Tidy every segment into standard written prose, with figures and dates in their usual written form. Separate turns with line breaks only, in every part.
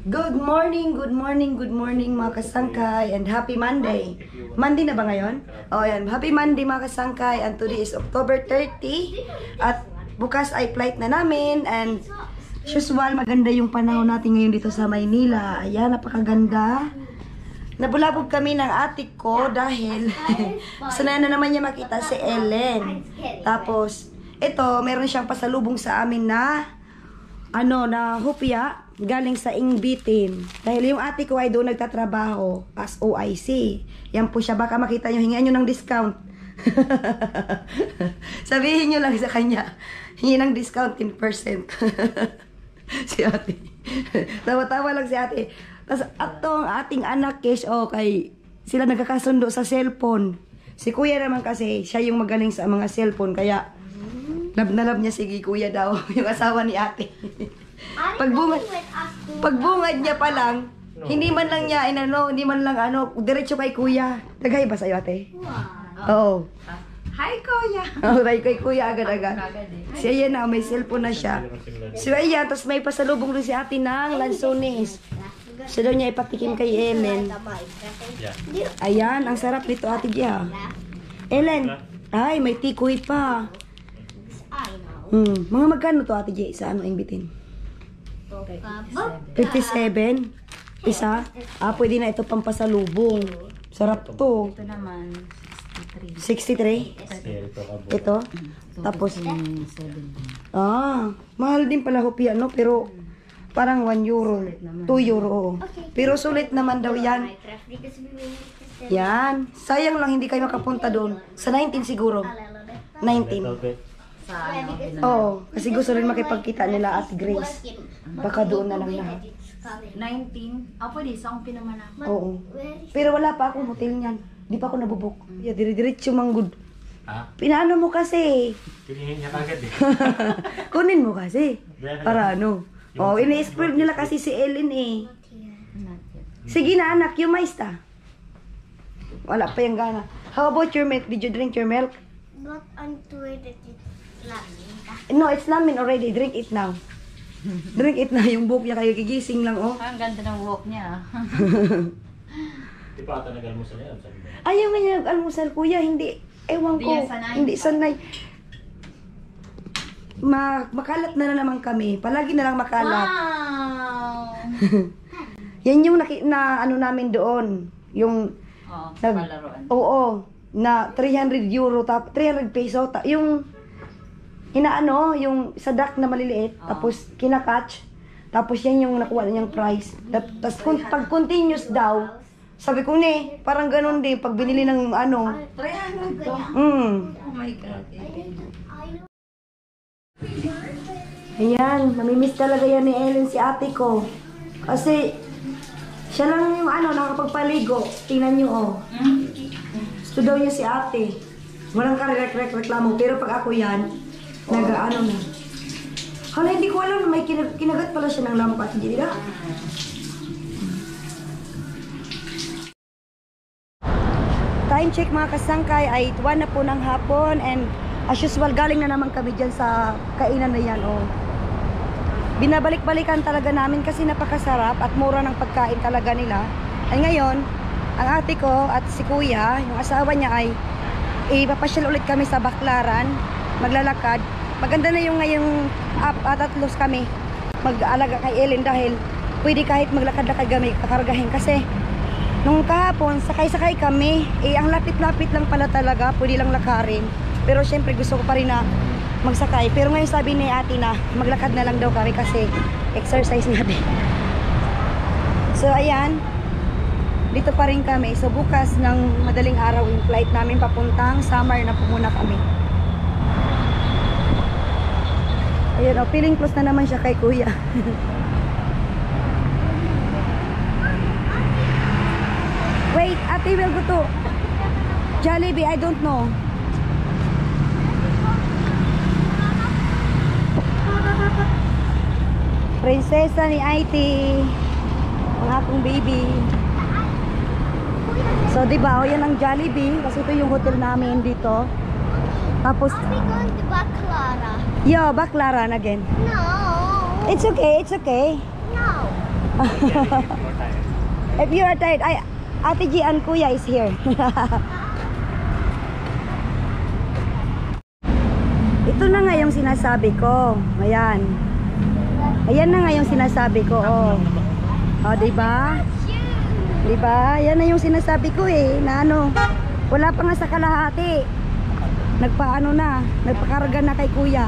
Good morning, good morning, good morning mga kasangkay and happy Monday. Monday na ba ngayon? Oh, yan. Happy Monday mga kasangkay and today is October 30 at bukas ay flight na namin and usual maganda yung panahon natin ngayon dito sa Maynila. Ayan, napakaganda. Nabulabog kami ng atik ko dahil sanay na naman niya makita si Ellen. Tapos, ito, meron siyang pasalubong sa amin na na hupya galing sa Ingbitin. Dahil yung ate ko ay doon nagtatrabaho as OIC. Yan po siya. Baka makita nyo, hingihan nyo ng discount. Sabihin nyo lang sa kanya, hingi ng discount 10%. Si ate. Tawa-tawa lang si ate. Tapos atong ating anak, Kesh, kay sila nagkakasundo sa cellphone. Si kuya naman kasi, siya yung magaling sa mga cellphone. Kaya, love na love niya si kuya daw, yung asawa ni ate. Pagbungad niya pa lang, hindi man lang niya, hindi man lang diretso kay kuya. Tagay ba sa'yo, ate? Oo.
Hi, kuya!
Kay kuya agad-agad. Siya yan na, may cellphone na siya. So, ayan, tapos may pasalubong rin si ate ng lansones. Siya daw niya ipatikim kay Ellen. Ayan, ang sarap nito, ate Gia. Ellen, ay, may tikoy pa. Mga magkano to, ate Gia, sa Ingbitin? 57? Isa? Pwede na ito pampasalubong. Sarap to.
Ito naman,
63? Ito? Tapos, mahal din pala hupya, no? Pero, parang 1 euro, 2 euro. Pero sulit naman daw yan. Yan. Sayang lang hindi kayo makapunta doon. Sa 19 siguro. 19. Oo. Kasi gusto rin makipagkita nila at Grace. Baka doon na lang lahat.
19? Pwede, sa akong naman ako.
Oo. Pero wala pa akong hotel niyan. Di pa ako nabubuk. Yeah, dire-diretso manggod. Pinaano mo kasi?
Pilihin niya kagad eh.
Kunin mo kasi. Para ini-spoil nila kasi si Ellen eh. Sige na anak, you maista. Wala pa yung gana. How about your milk? Did you drink your milk?
Not until it is
No, it's namin already. Drink it now. Drink it na. Yung buhok niya kayo gigising lang, oh.
Ang ganda ng buhok niya.
Di pa ata nag-almusal yan.
Ayaw nga niya nag-almusal, kuya. Hindi. Ewan ko. Hindi sanay. Makalat na naman kami. Palagi na lang makalat.
Wow!
Yan yung namin doon. Yung
palaruan.
Oo. Na 300 euro, 300 peso. Yung yung sa duck na maliliit, tapos kinakatch, tapos yan yung nakuha niyang price. Tapos pag continuous daw, sabi ko parang ganun din, pag binili ng
300 to? Oh my God.
Ayan, namimiss talaga yan ni Ellen si ate ko. Kasi, siya lang yung nakapagpaligo. Tingnan nyo, Gusto daw niya si ate. Walang reklamo. Pero pag ako yan, na. Hala, hindi ko alam na may kinagat pala siya ng lampas. Hindi ba? Time check mga kasangkay ay 1 na po ng hapon and as usual galing na naman kami dyan sa kainan na yan. Binabalik-balikan talaga namin kasi napakasarap at mura ng pagkain talaga nila. At ngayon, ang ate ko at si kuya, yung asawa niya ay ipapasyal ulit kami sa Baclaran, maglalakad. Maganda na yung ngayong tatlos kami mag-alaga kay Ellen dahil pwede kahit maglakad-lakad kami kakargahin kasi nung kahapon sakay-sakay kami ang lapit-lapit lang pala talaga, pwede lang lakarin pero syempre gusto ko pa rin na magsakay pero ngayon sabi ni ate na maglakad na lang daw kami kasi exercise nga din. So ayan, dito pa rin kami. So bukas ng madaling araw yung flight namin papuntang Samar na po muna kami. Ayan feeling close na naman siya kay kuya. Wait, ate will go to Jollibee, I don't know. Prinsesa ni IT, ang akong baby. So diba, yan ang Jollibee kasi ito yung hotel namin dito. Tapos
Are we going to Baclaran?
Baclaran again.
No.
It's okay, it's okay.
No.
More time.
If you are tired, ay, Ate G and Kuya is here. Ito na nga yung sinasabi ko. Ayan. Ayan na nga yung sinasabi ko. Oh. Oh, diba? Diba? Yan na yung sinasabi ko eh. Na ano, wala pa nga sa kalahati. Nagpaano na. Nagpakarga na kay Kuya.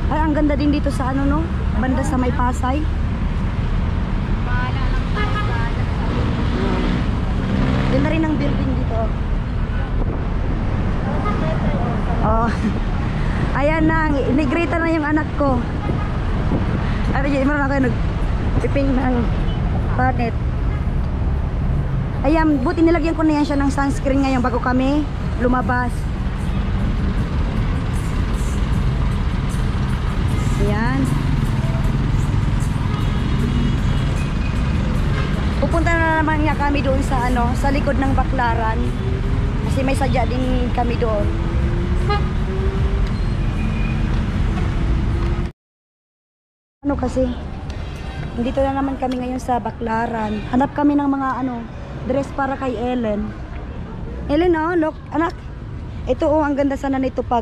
Ay, ang ganda din dito sa ano, no? Banda sa may Pasay. Ganda rin ang building dito. Oh. Ayan na, inigrita na yung anak ko. Ano yun, meron na kayo nagpiping ng panit. Ayan, buti nilagyan ko na yan siya ng sunscreen ngayon bago kami lumabas. Ayan. Pupunta na naman nga kami doon sa ano, sa likod ng Baklaran. Kasi may sadya din kami doon. Ano kasi, dito na naman kami ngayon sa Baklaran. Hanap kami ng mga ano, dress para kay Ellen. Ellen, oh, look, anak. Ito, oh, ang ganda sana nito pag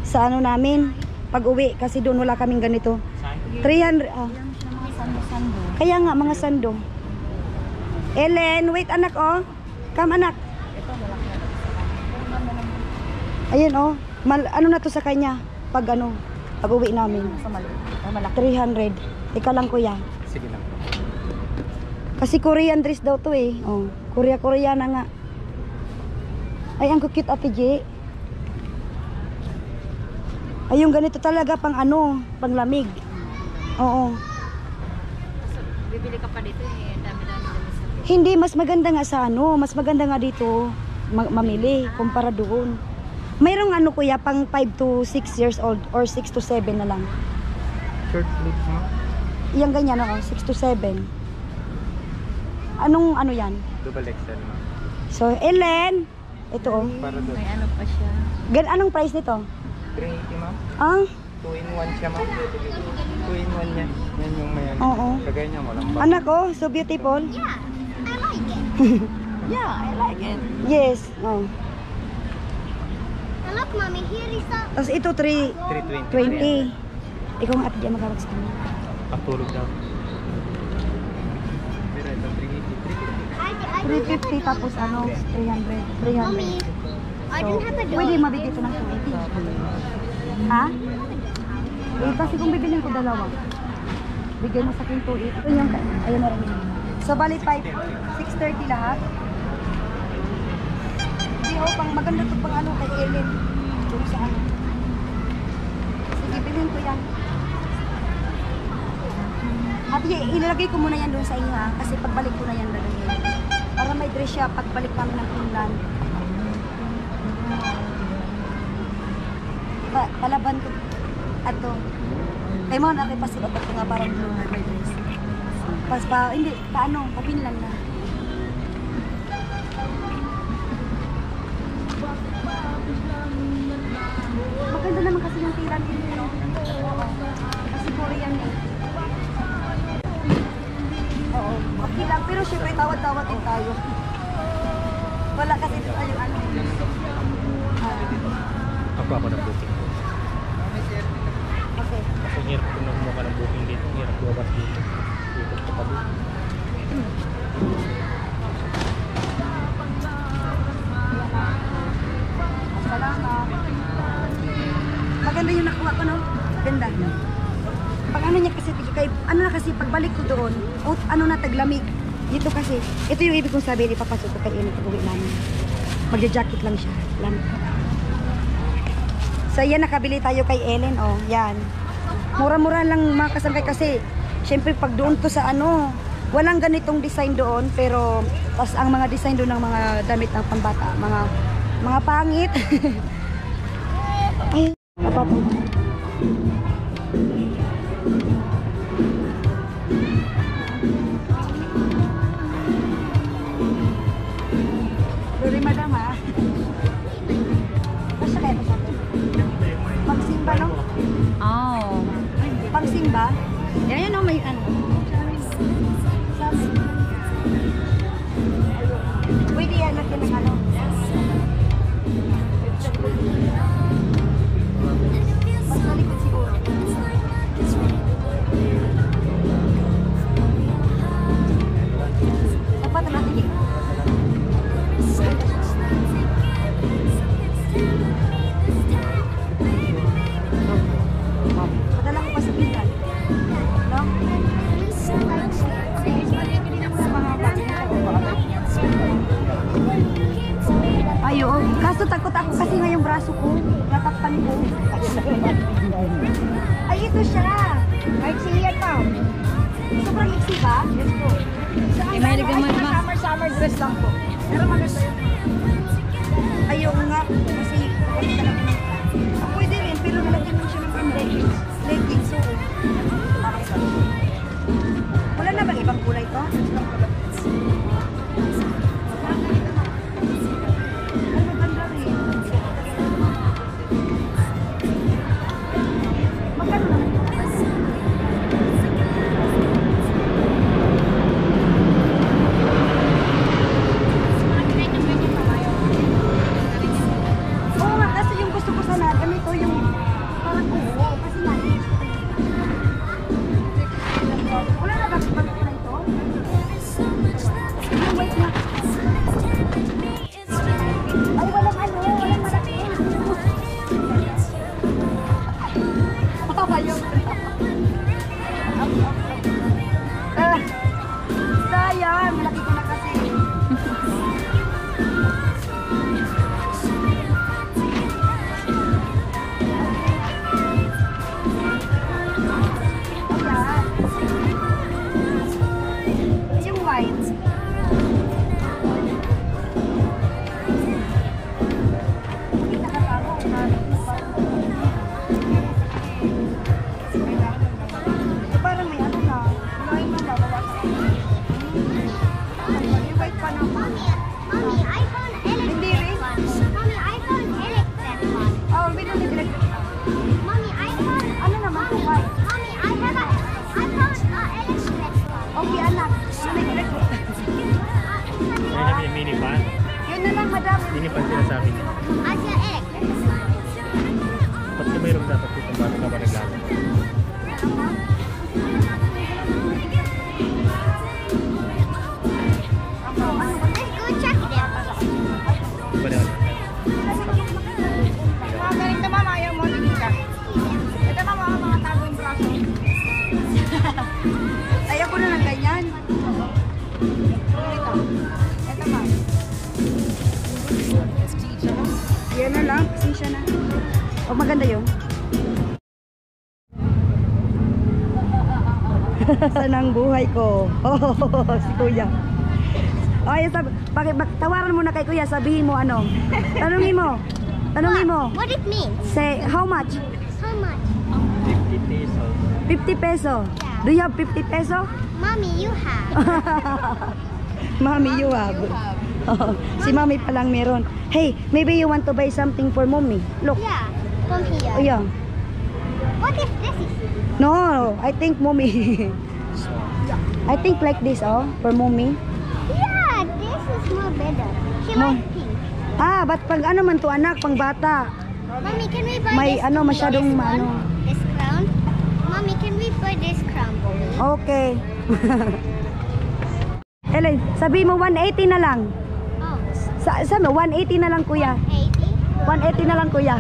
sa ano namin, pag uwi. Kasi doon wala kaming ganito. 300, ah. Kaya nga, mga sando. Ellen, wait anak, oh. Come, anak. Ayun, oh. Ano na to sa kanya? Pag ano, pag uwi namin. 300. Ika lang, kuya.
Sige lang.
Kasi Korean dress daw to eh. Oh, Korea na nga. Ay, ang cute, Ate J. Ay, yung ganito talaga pang ano, pang lamig. Oo.
Bibili ka pa dito eh. Dami-dami sa
Hindi, mas maganda nga sa ano, mas maganda nga dito mamili kumpara doon. Mayroong ano kuya, pang 5 to 6 years old or 6 to 7 na lang.
Short sleeves mo?
Yung ganyan ako, 6 to 7. Anong ano yan?
Double XL mo.
So, Ellen, ito oh.
Para doon.
May ano pa siya.
Anong price nito?
380 ma'am.
Ah,
2-in-1 siya ma'am. 2-in-1 yan. Yan yung may ano.
oo.
Lagay niya mo lang.
Anak ko, so beautiful.
Yeah, I like it.
Yes. Oh.
Look, mommy, here is a.
Tapos ito
320.
20. Ikaw nga Ate J magkawag sa kanya.
Patulog daw. Pero ito 380.
350 tapos ano, 300. 300.
Mommy, I don't have a dog.
Pwede mabigay ito ng 280. Ha? Eh, kasi kung bibilin ko dalawa, bigay mo sa akin 280. Ito yung, ayun na rin. So, bali 630 lahat. Hindi ho, pang maganda ito pang ano kay Ellen. Doon sa ano. Sige, bilhin ko yan. At ilalagay ko muna yan doon sa inyo ha, kasi pagbalik ko na yan lalagay. Para may dress siya pagbalik namin ng Finland. Palaban ko ato. Kay mo na kay pasibat ko nga parang may dress. Pas pa hindi paano, pa Finland na. Maganda naman kasi yung tira nila, no? Kasi Korean eh. Oo, okay lang. Pero syempre, tawad-tawad din tayo. Wala kasi tayo ano.
Ako ng booking.
Okay.
Kasi hirap kung nagmukha ka ng booking dito. Hirap buwabat dito. Dito sa tabi.
Salamat. Maganda yung nakuha ko, no? Ganda. Pag ano niya kasi, kay, ano na kasi, pagbalik ko doon, ano na, taglamig. Dito kasi, ito yung ibig kong sabihin, ipapasok ko kay Ellen pag-uwi namin. Magja-jacket lang siya. Lamig. So, yan, nakabili tayo kay Ellen, oh, yan. Mura-mura lang mga kasangkay kasi, syempre, pag doon to sa ano, walang ganitong design doon, pero, tas ang mga design doon ng mga damit ng pambata, mga pangit. Ay, kapapong. Sorry, madam, ha? Basta kayo pa sa atin. Pangsimba, no?
Oh.
Pangsimba? Yan o, may ano. Pwede yan natin ng ano. Mas malikot siguro. Dapat na natin eh. Padala ko pa sa pingan. No? Ay, oo. Kaso takot ako kasi nga yung braso ko. Natakpan ko. Ay, ito siya. Ay, siya pa. Sobrang iksi ba? Yes po. Summer dress lang po. Pero maganda yun. Ayaw nga. Kasi kapag talaga ng... Pwede rin, pero nalagyan mo siya ng leggings. Leggings, oo. Wala na bang ibang kulay to? Sayang, malaki ko na kasi. Ayan. Yung white. Parang may ano na. May mababawasan. Yung white pa naman.
Mommy, I found
Hindi rin.
electric one. Mommy, I found electric one.
Oh, we don't need electric na.
Mommy, I found.
Ano naman kung white?
Mommy, I found electric one.
Okay, anak. Ano yung electric?
May namin yung mini fan.
Yun na lang, madam.
Mini fan sinasabi niya.
Asia electric one.
Ba't ka mayroong dapat dito bago ka ba naglalaro?
Let's go check them.
Iba na.
Mga ganito mama, ayaw mo, tingin ka. Ito mama, mga tago yung braso. Ayaw ko na ng ganyan. Ito. Ito ma. Yan na lang, pasensya na. O maganda yun. Saan ang buhay ko? Oh, si kuya. Ay, tawaran mo na kay kuya, sabihin mo ano. Tanungin mo. Tanungin mo.
What it means?
Say, how much?
How much?
50 pesos.
50 peso.
Yeah.
Do you have 50 peso?
Mommy, you have.
Mommy, you have. Oh, si mommy pa lang meron. Hey, maybe you want to buy something for mommy. Look.
Yeah, from here.
Oh, yeah.
What if this is?
No, I think mommy. I think like this, oh, for mommy.
Yeah, this is more better. She
No.
likes pink.
Ah, but pag ano man to anak, pang bata.
Mommy, can we buy
May
this?
ano, masyadong
this one?
ano.
This crown? Mommy, can we buy this crown for me?
Okay. Ellen, sabi mo 180 na lang.
Oh,
Sabi mo 180 na lang kuya.
80?
180 na lang kuya.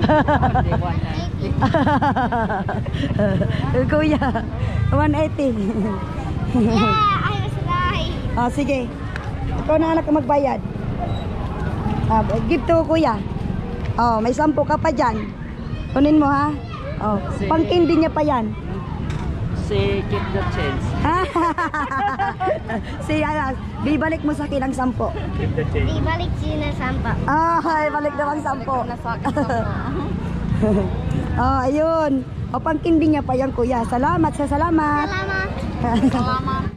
80.
Kuya, 180.
Yeah, I was right.
Ah, sige. Ikaw na anak magbayad. Ah, give to kuya. Oh, may 10 ka pa dyan. Kunin mo ha. Oh, pangkindi niya pa yan.
Say, keep the change.
Si bibalik mo sa akin ang 10.
Keep the change.
Di balik sila sampa.
Ay, balik na ang 10. Oh, ayun. O, pangkindi niya pa yan, kuya. Salamat sa salamat.
Salamat.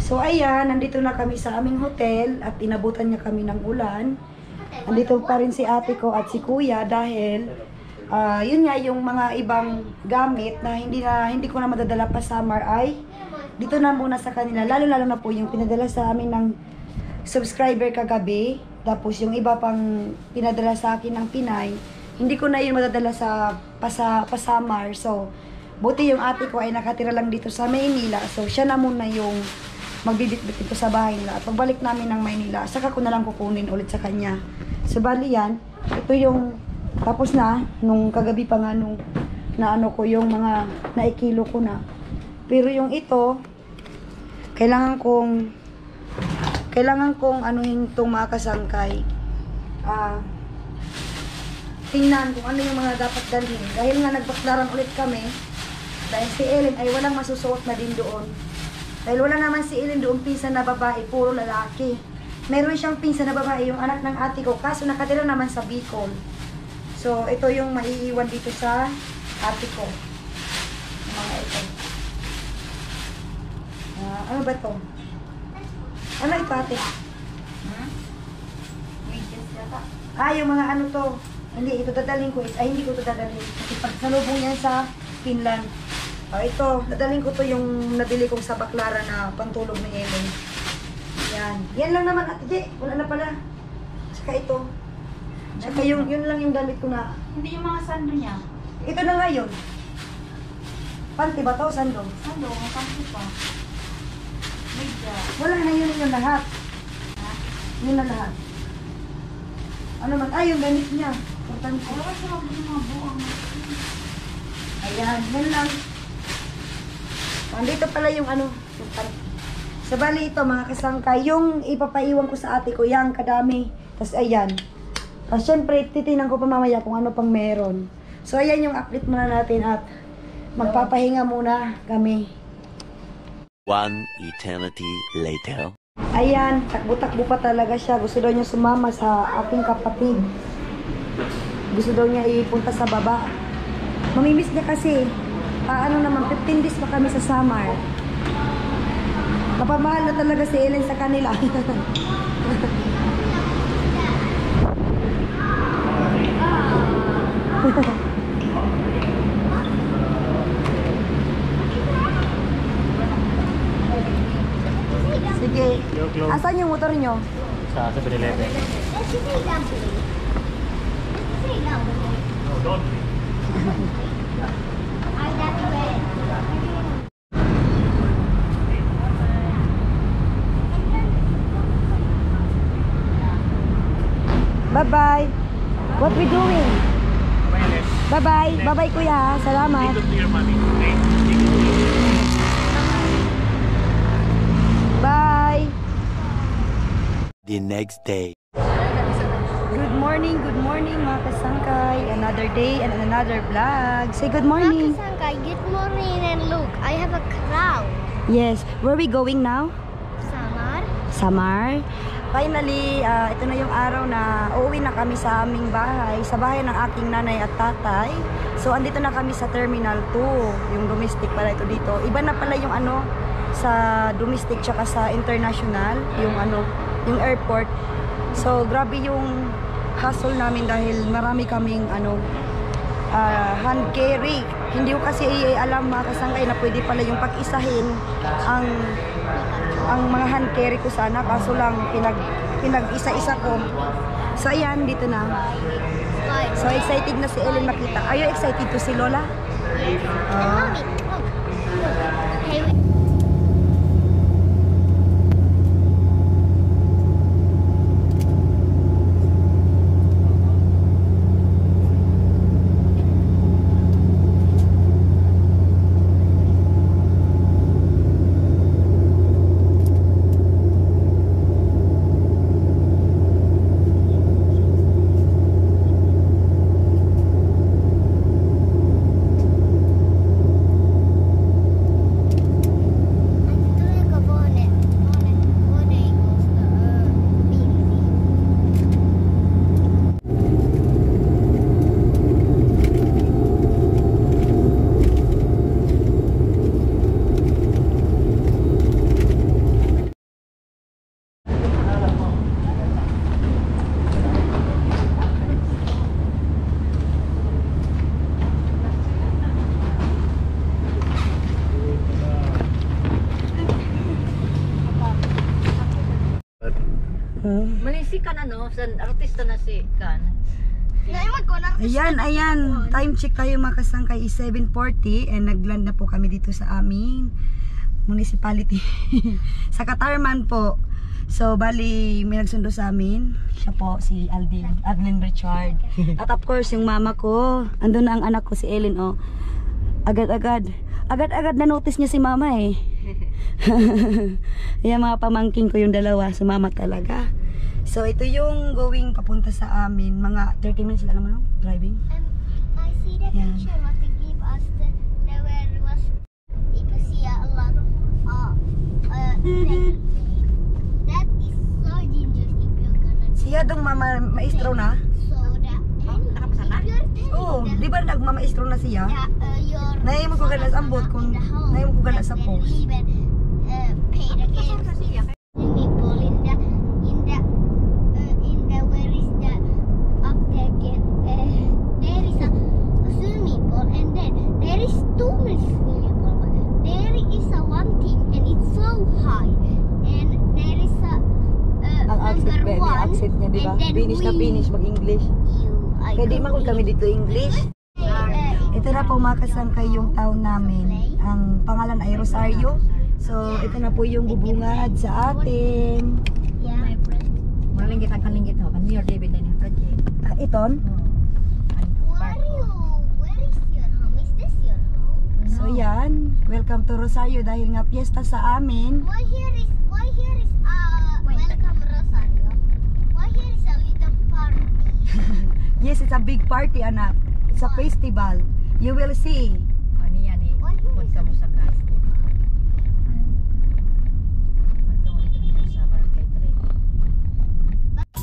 So, ayan. Nandito na kami sa aming hotel at inabutan niya kami ng ulan. Nandito pa rin si ate ko at si kuya dahil Yun nga, yung mga ibang gamit na hindi ko na madadala pa summer ay dito na muna sa kanila. Lalo-lalo na po yung pinadala sa amin ng subscriber kagabi. Tapos yung iba pang pinadala sa akin ng Pinay, hindi ko na yun madadala sa pa-summer. So, buti yung ate ko ay nakatira lang dito sa Maynila. So, siya na muna yung magbibitbit dito sa bahay nila. At pagbalik namin ng Maynila, saka ko na lang kukunin ulit sa kanya. So, bali yan. Ito yung tapos na, nung kagabi pa nga nung naano ko yung mga naikilo ko na. Pero yung ito, kailangan kong anuhin itong mga kasangkay. Tingnan kung ano yung mga dapat dalhin. Dahil nga nagbaklaran ulit kami, dahil si Ellen ay walang masusuot na din doon. Dahil wala naman si Ellen doon pinsan na babae, puro lalaki. Meron siyang pinsan na babae, yung anak ng ate ko, kaso nakatira naman sa Bicol. So, ito yung maiiwan dito sa ate ko. Yung mga ito. Ano ba ito? Ano ito, ate? Yung mga ano to. Hindi, ito dadalhin ko. Ay, hindi ko ito dadalhin. Kasi pagsalubong yan sa Finland. Ito, dadalhin ko to yung nabili kong sa Baclaran na pantulog ni Ellen. Yan. Yan lang naman, ate Je. Wala na pala. Saka ito. Saka yun lang yung damit ko na.
Hindi yung mga sando niya.
Ito na nga yun. Panty ba to? Sando?
Sando, ang panty pa. Media.
Wala na yun yung lahat. Yun na lahat. Ano man? Yung damit niya. Importante.
Ayaw siya magbili mga buwang.
Ayan, yan lang. Andito pala yung ano. Yung panty. Sa bali ito mga kasangkay, yung ipapaiwan ko sa ate ko, yan kadami. Tapos ayan. Tapos syempre, titingnan ko pa mamaya kung ano pang meron. So ayan yung update muna natin at magpapahinga muna kami.
1 eternity later.
Ayan, takbo-takbo pa talaga siya. Gusto daw niya sumama sa aking kapatid. Gusto daw niya ipunta sa baba. Mamimiss niya kasi. Ano naman, 15 days pa kami sa summer. Napamahal na talaga si Ellen sa kanila. Sige. Asan yung motor nyo?
Sa 7-Eleven. No, don't.
Bye-bye. What we doing? Bye-bye. Bye-bye, kuya. Salamat. Bye.
The next day.
Good morning mga kasangkay. Another day and another vlog. Say good morning.
Sangkay, good morning, and look, I have a crown.
Yes. Where are we going now?
Samar.
Samar. Finally, ito na yung araw na uuwi na kami sa aming bahay, sa bahay ng aking nanay at tatay. So, andito na kami sa Terminal 2, yung domestic pala ito dito. Iba na pala yung ano, sa domestic tsaka sa international, yung airport. So, grabe yung hustle namin dahil marami kaming hand carry. Hindi ko kasi alam mga kasangkay na pwede pala yung pag-isahin ang mga hand carry ko sana, kaso lang pinag-isa-isa ko. So ayan, dito na. So excited na si Ellen makita. Are you excited to see Lola?
And mommy, look. Hey,
kan ano, sa artista na si Kan.
Ayan. Time check tayo mga kasangkay is 7:40 and nagland na po kami dito sa aming municipality. Sa Katarman po. So, bali, may nagsundo sa amin. Siya po, si Adeline Richard. At of course, yung mama ko. Andun na ang anak ko, si Ellen, oh. Agad-agad na notice niya si mama eh. Ayan, mga pamangking ko yung dalawa. Sumama talaga. So, ito yung going papunta sa amin. Mga 30 minutes lang naman, no? Driving.
I see the
Yeah.
picture what they give us the where was you can see a lot of that is so dangerous if you're gonna
Siya dong mama maestro na?
so that
Nakapasana?
if you're telling
Oo,
them
di ba nagmamaestro na siya?
that your
Naiyan mo ko gana sa ambot kung naiyan mo ko gana sa post.
pay the game swimming pool in the where is the up there again there is a swimming pool and then there is two swimming pool there is a one thing and it's so high and there is a
Ang accent,
number
may
one
accent niya, di ba?
and then
Finish na finish mag-English. Kaya di man kami dito English. Ito na po mga kasangkay yung town namin. Ang pangalan ay Rosario. So, ito na po yung bubungad sa atin.
yeah my friend
Malinggit ang kalinggit ho. Kan Mayor David na niya project.
Iton.
where is your home is this your home
So, yan. Welcome to Rosario dahil nga piyesta sa amin.
why here is welcome Rosario why here is a little party
Yes, it's a big party, anak. It's a festival. You will see.
Ano yan eh.
why here
Huwag
is
ka mo sa gas. Huwag ka mo dito niya sa Barangay 3.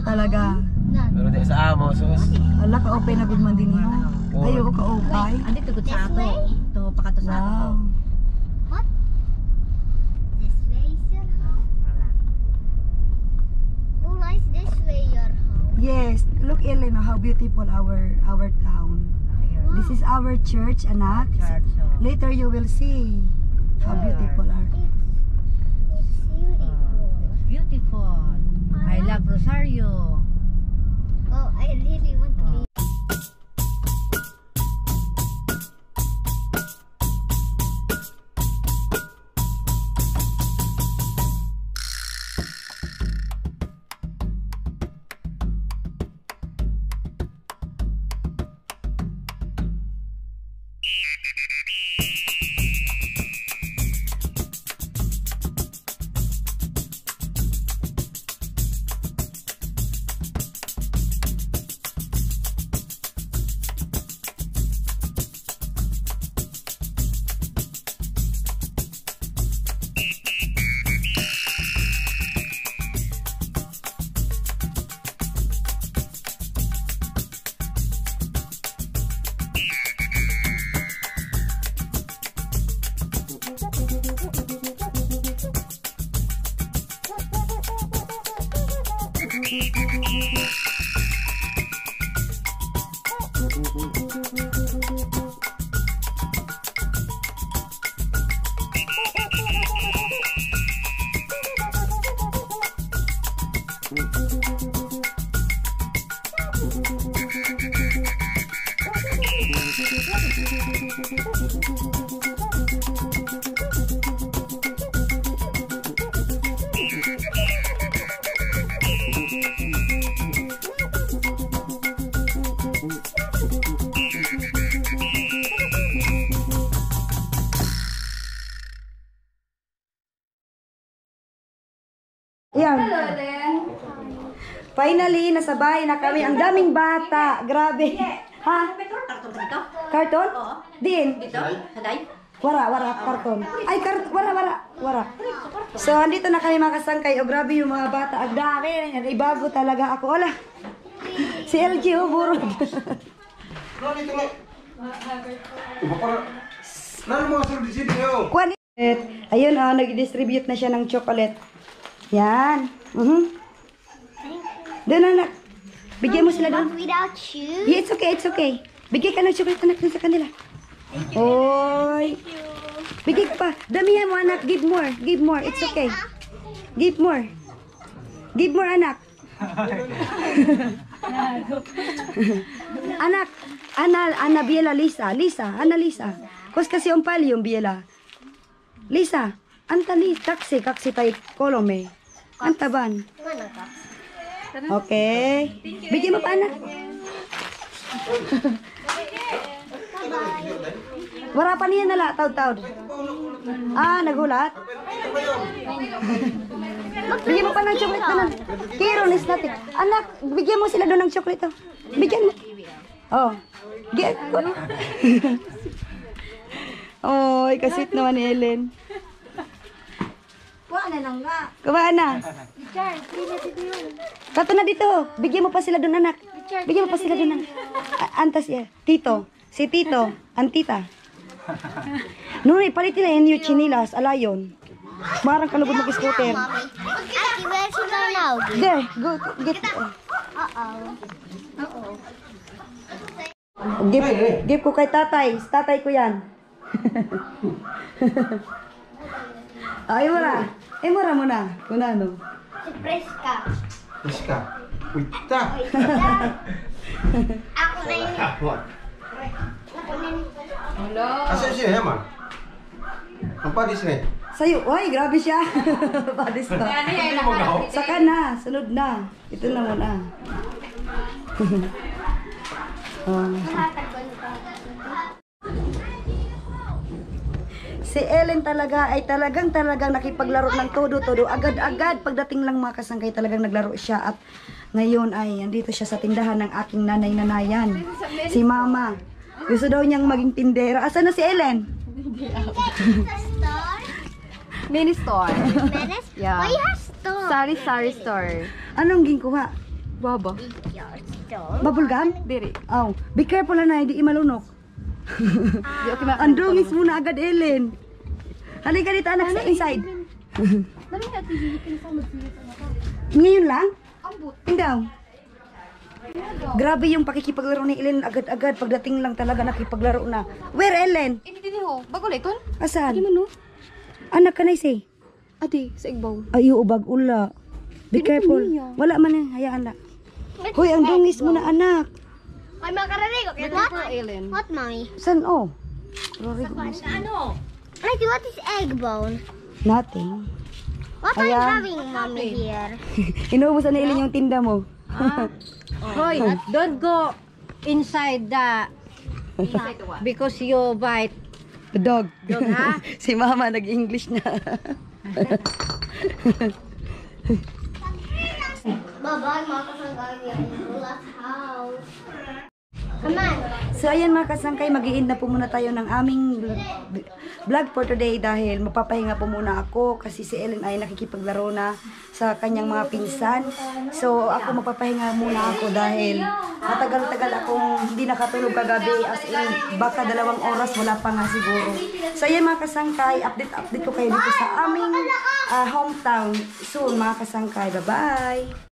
Talaga.
Pero di sa amo, sus.
Ala ka open na good man din mo. Ayo ka opay.
Andi tugod sa ato. Ito pakato sa ato.
Wow.
this way is your home who is this way your home
Yes, look Elena how beautiful our town. This is our church, anak.
Church.
Later you will see how beautiful our.
it's
Beautiful. I love Rosario.
oh I really want to leave
Yan. Finally, nasa bahay na kami. Ang daming bata. Grabe. Ha?
Karton ka dito?
Karton?
Oo.
Din.
Dito? Haday?
Wara, karton. Ay, wara. So, andito na kami mga kasangkay. O, grabe yung mga bata. Ang dami. Ibago talaga ako. Wala. Si LG, oh, burog. Kuwan. Ayun, oh, nag-distribute na siya ng chocolate. Yan. Doon, anak. Bigyan mo sila doon.
But without shoes?
Yeah, it's okay. Bigyan ka ng chocolate, anak, sa kanila. Oy. Bigay ka pa. Damihan mo, anak. Give more. It's okay. Give more, anak. Anak. Ana Biela, Lisa. Ana Lisa. Kos kasi umpal yung Biela. Lisa. Anta ni taxi tay kolome. Anta ban. Okay. Bigyan mo pa, anak. Wala pa niya nala, taud. Nagulat? Bigyan mo pa ng chocolate na. Kironis natin. Anak, bigyan mo sila doon ng chocolate. Oh. Bigyan mo. Oh. Get ko. Oy, kasit naman ni Ellen. Kuha na. Kato na dito. Bigyan mo pa sila doon, anak. Bigyan mo pa sila doon, anak. Antas ya. Tito. Si Tito. Antita. Nuri, palit nila yung chinilas. Alayon. Marang kalugod mag-scooter.
Auntie, where should I now?
There, go, get. Give ko kay tatay. Tatay ko yan. Ay, mura. Mura mo na. Kung ano.
Preska.
Iska. Wita.
Ako na yun.
Asa siya, Yaman? Ang padis na eh.
Sa'yo. Uy, grabe siya. Padis to. Saka na. Sunod na. Ito na muna. Si Ellen talaga ay talagang nakipaglaro ng todo-todo. Agad-agad pagdating lang mga kasangkay talagang naglaro siya. At ngayon ay andito siya sa tindahan ng aking nanay-nanayan. Si Mama. Gusto daw niyang maging tindera. Asa na si Ellen?
Mini store.
Menace?
Yeah.
Why you have store?
Sari store.
Anong ginkuha?
Baba.
Your store?
Bubble gum?
Diri.
Oh, be careful na, hindi imalunok. Andungis muna agad, Ellen. Halika dito, anak, sa inside. Ngayon lang? Hindi. Grabe yung pakikipaglaro ni Ellen. Agad-agad, pagdating lang talaga nakipaglaro na. Where, Ellen?
Ini ho. Bago leton?
Asan?
Di man no?
Anak ka na say.
Adi, sa igbaw.
Ay, ubag ula. Be careful. Wala man eh, hayaan na. Hoy, ang dungis mo na, anak.
Ay, makararigo. What?
Ellen.
What, mommy?
San, oh?
Ano?
Auntie, what is egg bone?
Nothing.
What are you
Ayan.
having, mommy, here?
Inuubusan ni Ellen yung tinda mo.
Hoy, don't go inside the because you bite.
Dog.
Dog, ha?
Si Mama nag-English na.
Bye-bye, mga kasangkay. We are in Lula's house. Come on.
So ayan mga kasangkay, mag-i-end na po muna tayo ng aming vlog for today dahil mapapahinga po muna ako kasi si Ellen ay nakikipaglaro na sa kanyang mga pinsan. So ako mapapahinga muna ako dahil matagal-tagal akong hindi nakatulog kagabi, as in baka 2 oras, wala pa nga siguro. So ayan mga kasangkay, update ko kayo dito sa aming hometown soon mga kasangkay. Bye-bye!